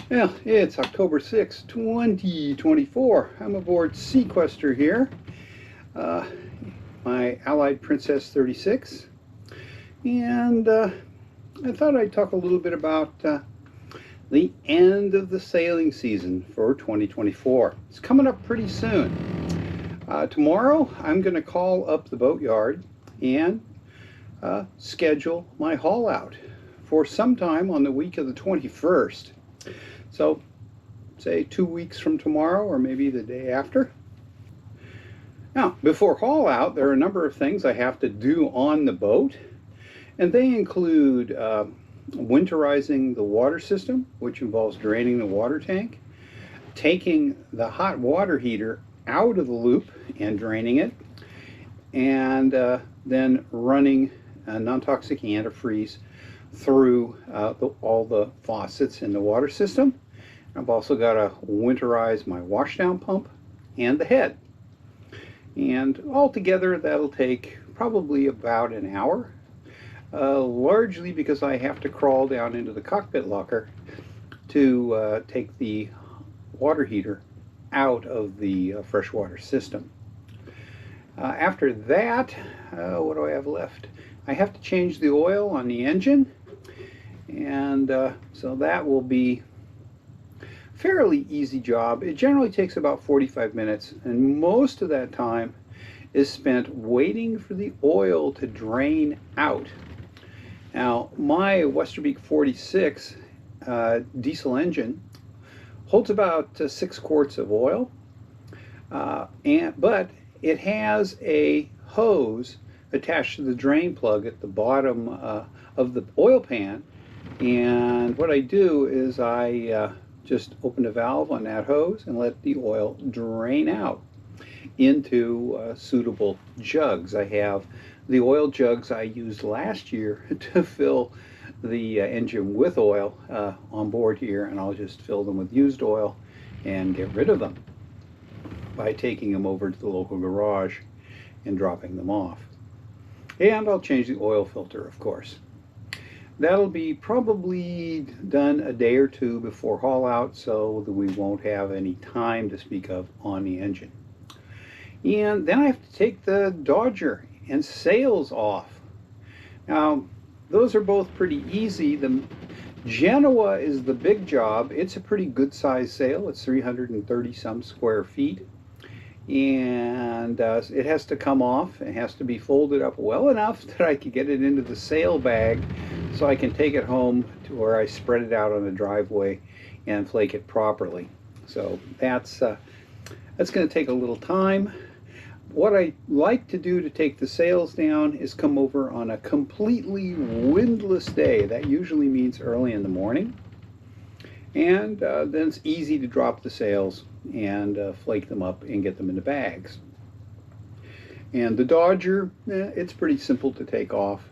Well, it's October 6, 2024. I'm aboard Sequester here, uh, my Allied Princess 36, and I thought I'd talk a little bit about the end of the sailing season for 2024. It's coming up pretty soon. Tomorrow, I'm going to call up the boatyard and schedule my haul out for sometime on the week of the 21st. So, say 2 weeks from tomorrow or maybe the day after. Now, before haul out, there are a number of things I have to do on the boat, and they include winterizing the water system, which involves draining the water tank, taking the hot water heater out of the loop and draining it, and then running non-toxic antifreeze through all the faucets in the water system. I've also got to winterize my washdown pump and the head. And altogether that'll take probably about an hour, largely because I have to crawl down into the cockpit locker to take the water heater out of the freshwater system. After that, what do I have left? I have to change the oil on the engine, and so that will be fairly easy job. It generally takes about 45 minutes, and most of that time is spent waiting for the oil to drain out. Now, my Westerbeek 46 diesel engine holds about 6 quarts of oil, but it has a hose attached to the drain plug at the bottom of the oil pan, and what I do is I just open the valve on that hose and let the oil drain out into suitable jugs. I have the oil jugs I used last year to fill the engine with oil on board here, and I'll just fill them with used oil and get rid of them by taking them over to the local garage and dropping them off. And I'll change the oil filter, of course. That'll be probably done a day or two before haul out, so that we won't have any time to speak of on the engine. And then I have to take the Dodger and sails off. Now, those are both pretty easy. The Genoa is the big job. It's a pretty good size sail. It's 330 some square feet. And it has to come off. It has to be folded up well enough that I can get it into the sail bag so I can take it home to where I spread it out on the driveway and flake it properly. So that's going to take a little time. What I like to do to take the sails down is come over on a completely windless day. That usually means early in the morning. And then it's easy to drop the sails and flake them up and get them into bags. And the Dodger, it's pretty simple to take off.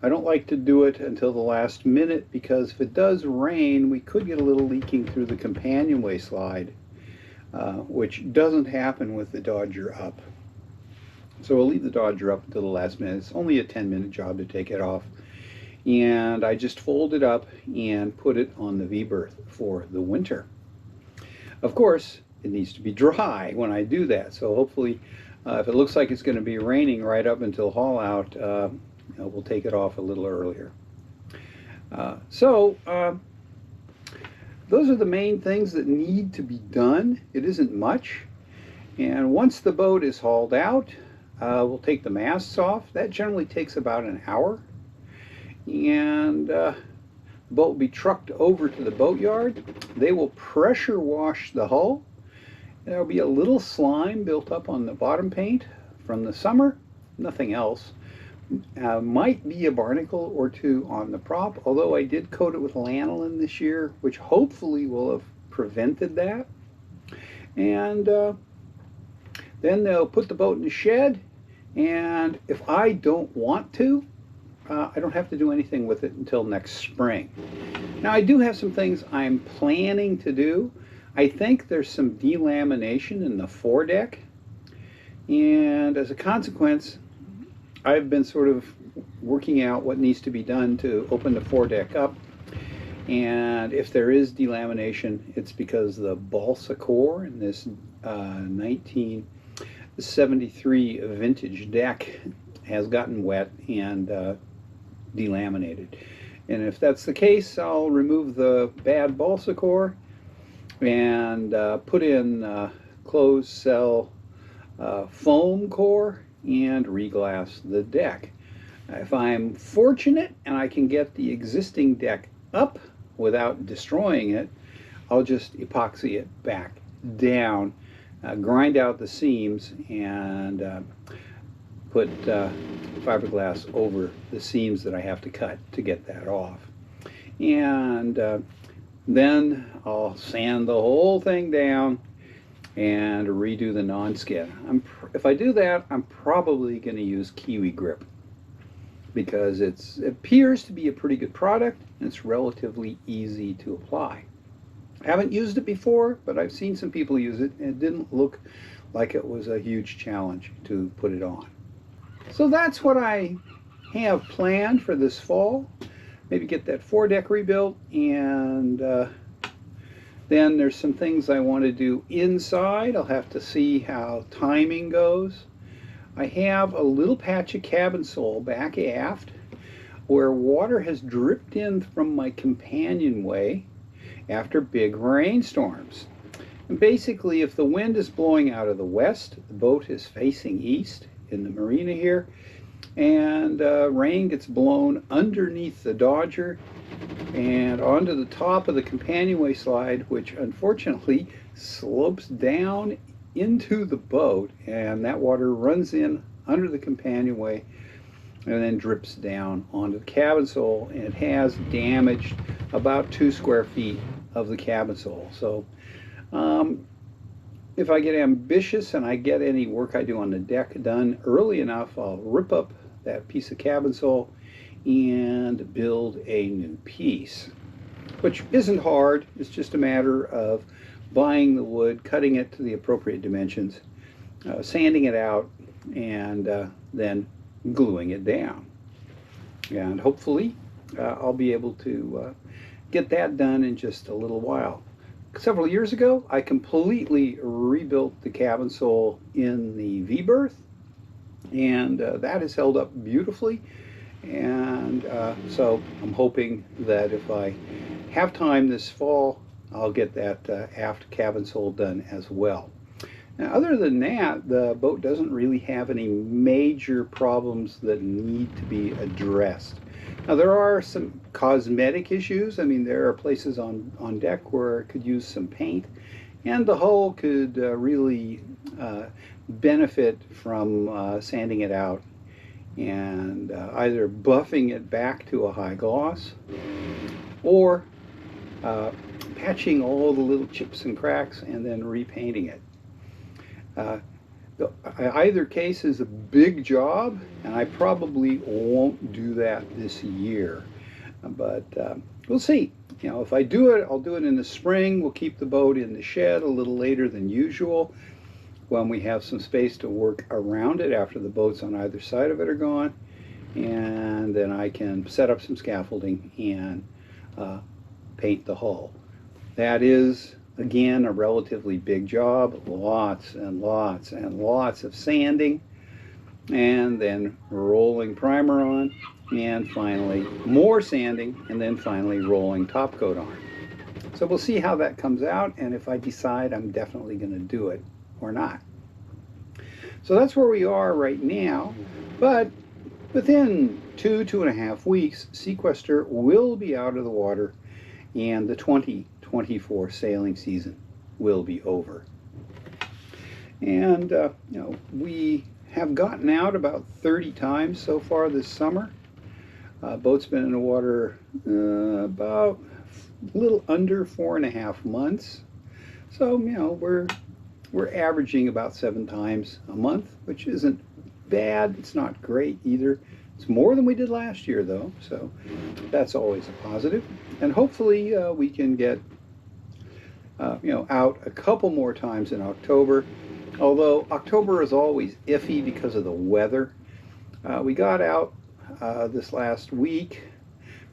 I don't like to do it until the last minute, because if it does rain, we could get a little leaking through the companionway slide, which doesn't happen with the Dodger up. So we'll leave the Dodger up until the last minute. It's only a 10-minute job to take it off. And I just fold it up and put it on the V-berth for the winter. Of course, it needs to be dry when I do that. So hopefully, if it looks like it's going to be raining right up until haul out, we'll take it off a little earlier. Those are the main things that need to be done. It isn't much. And once the boat is hauled out, we'll take the masts off. That generally takes about an hour. And the boat will be trucked over to the boatyard. They will pressure wash the hull. There'll be a little slime built up on the bottom paint from the summer, nothing else. Might be a barnacle or two on the prop, although I did coat it with lanolin this year, which hopefully will have prevented that. And then they'll put the boat in the shed, and if I don't want to, I don't have to do anything with it until next spring. Now, I do have some things I'm planning to do. I think there's some delamination in the foredeck, and as a consequence, I've been sort of working out what needs to be done to open the foredeck up. And if there is delamination, it's because the balsa core in this 1973 vintage deck has gotten wet and delaminated. And if that's the case, I'll remove the bad balsa core and put in closed cell foam core and reglass the deck. If I'm fortunate and I can get the existing deck up without destroying it, I'll just epoxy it back down, grind out the seams, and put fiberglass over the seams that I have to cut to get that off. And then I'll sand the whole thing down and redo the non-skid. If I do that, I'm probably going to use Kiwi Grip, because it appears to be a pretty good product and it's relatively easy to apply. I haven't used it before, but I've seen some people use it and it didn't look like it was a huge challenge to put it on. So that's what I have planned for this fall. Maybe get that foredeck rebuilt, and then there's some things I want to do inside. I'll have to see how timing goes. I have a little patch of cabin sole back aft where water has dripped in from my companionway after big rainstorms. And basically, if the wind is blowing out of the west, the boat is facing east in the marina here, and rain gets blown underneath the Dodger and onto the top of the companionway slide, which unfortunately slopes down into the boat, and that water runs in under the companionway and then drips down onto the cabin sole, and it has damaged about 2 square feet of the cabin sole. So if I get ambitious and I get any work I do on the deck done early enough, I'll rip up that piece of cabin sole and build a new piece, which isn't hard. It's just a matter of buying the wood, cutting it to the appropriate dimensions, sanding it out, and then gluing it down. And hopefully I'll be able to get that done in just a little while. Several years ago, I completely rebuilt the cabin sole in the V-berth, and that has held up beautifully. And so I'm hoping that if I have time this fall, I'll get that aft cabin sole done as well. Now, other than that, the boat doesn't really have any major problems that need to be addressed. Now, there are some cosmetic issues. I mean, there are places on deck where it could use some paint, and the hull could really benefit from sanding it out and either buffing it back to a high gloss or patching all the little chips and cracks and then repainting it. Either case is a big job, and I probably won't do that this year, but we'll see. You know, if I do it, I'll do it in the spring. We'll keep the boat in the shed a little later than usual when we have some space to work around it after the boats on either side of it are gone, and then I can set up some scaffolding and paint the hull. That is, again, a relatively big job. Lots and lots and lots of sanding, and then rolling primer on, and finally more sanding, and then finally rolling top coat on. So we'll see how that comes out, and if I decide I'm definitely going to do it or not. So that's where we are right now, but within 2.5 weeks, Sequester will be out of the water, and the 2024 sailing season will be over. And you know, we have gotten out about 30 times so far this summer. Boat's been in the water about a little under 4.5 months. So, you know, we're averaging about 7 times a month, which isn't bad. It's not great either. It's more than we did last year, though, so that's always a positive. And hopefully we can get you know, out a couple more times in October, although October is always iffy because of the weather. We got out this last week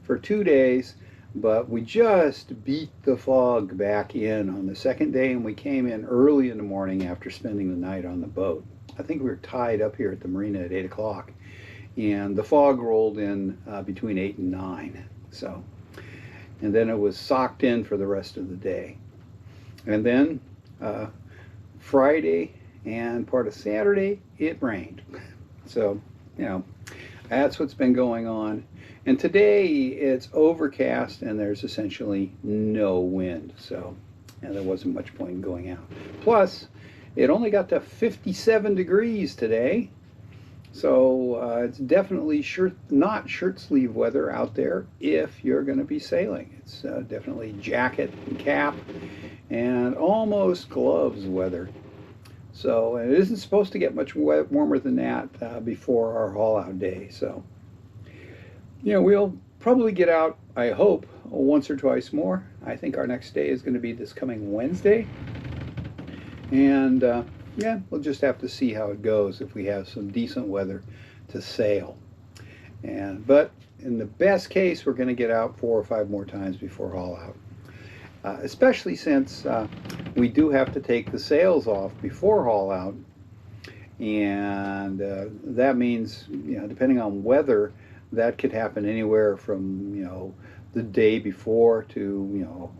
for 2 days, But we just beat the fog back in on the second day, and we came in early in the morning after spending the night on the boat. I think we were tied up here at the marina at 8 o'clock, and the fog rolled in between 8 and 9. So, and then it was socked in for the rest of the day. And then Friday and part of Saturday, it rained. So, you know, that's what's been going on. And today it's overcast and there's essentially no wind. So, and there wasn't much point in going out. Plus, it only got to 57 degrees today. So it's definitely not shirt sleeve weather out there if you're going to be sailing. It's definitely jacket and cap and almost gloves weather. So it isn't supposed to get much warmer than that before our haul out day. So, you know, we'll probably get out, I hope, once or twice more. I think our next day is going to be this coming Wednesday. And yeah, we'll just have to see how it goes if we have some decent weather to sail. But in the best case, we're going to get out 4 or 5 more times before haul out. Especially since we do have to take the sails off before haul out. And that means, you know, depending on weather, that could happen anywhere from, you know, the day before to, you know,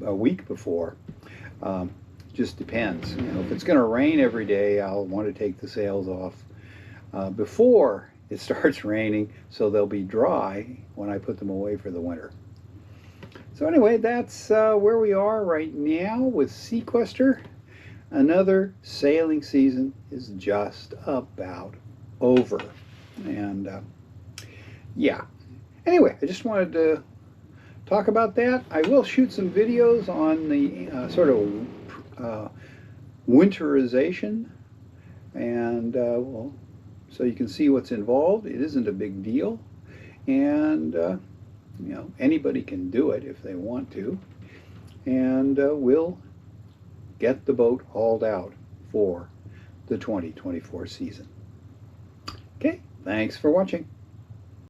a week before. Just depends. You know, if it's going to rain every day, I'll want to take the sails off before it starts raining, so they'll be dry when I put them away for the winter. So anyway, that's where we are right now with Sequester. Another sailing season is just about over. And yeah. Anyway, I just wanted to talk about that. I will shoot some videos on the sort of winterization, and well, so you can see what's involved. It isn't a big deal, and you know, anybody can do it if they want to, and we'll get the boat hauled out for the 2024 season. Okay, thanks for watching.